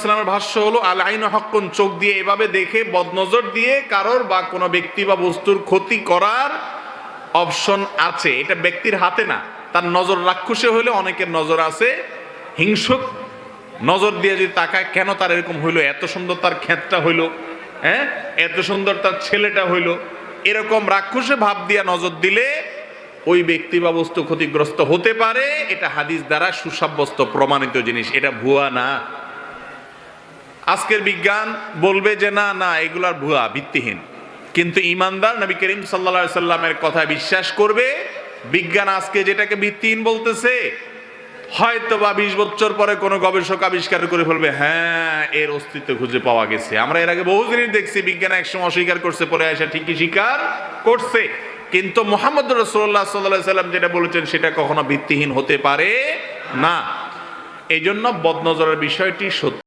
সাল্লামের ভাষ্য হলো, আল আইনু হাক্কুন, চোখ দিয়ে এভাবে দেখে বদনজর দিয়ে কারোর বা কোনো ব্যক্তি বা বস্তুর ক্ষতি করার অপশন আছে। এটা ব্যক্তির হাতে না, তার নজর রাক্ষসে হইলে অনেকের নজর আছে, হিংসুক নজর দিয়ে যদি তাকায়, কেন তার এরকম হইলো, এত সুন্দর তার ক্ষেতটা হইলো, হ্যাঁ, এত সুন্দর তার ছেলেটা হইলো, এরকম রাক্ষসে ভাব দিয়া নজর দিলে ওই ব্যক্তি বা বস্তু ক্ষতিগ্রস্ত হতে পারে। এটা হাদিস দ্বারা সুসাব্যস্ত প্রমাণিত জিনিস, এটা ভুয়া না। আজকের বিজ্ঞান বলবে যে না না এগুলার ভুয়া, ভিত্তিহীন, কিন্তু ইমানদার নবী করিম সাল্লাল্লাহু আলাইহি সাল্লামের কথা বিশ্বাস করবে। বিজ্ঞান আজকে যেটাকে ভিত্তিহীন বলতেছে, হয়তো বা 20 বছর পরে কোনো গবেষক আবিষ্কার করে ফেলবে, হ্যাঁ এর অস্তিত্ব খুঁজে পাওয়া গেছে। আমরা এর আগে বহু জিনিস দেখছি বিজ্ঞান একসময় অস্বীকার করছে, পরে এসে ঠিকই স্বীকার করছে। কিন্তু মুহাম্মদ রাসূলুল্লাহ সাল্লাল্লাহু আলাইহি সাল্লাম যেটা বলেছেন সেটা কখনো ভিত্তিহীন হতে পারে না। এই জন্য বদনজরের বিষয়টি সত্য।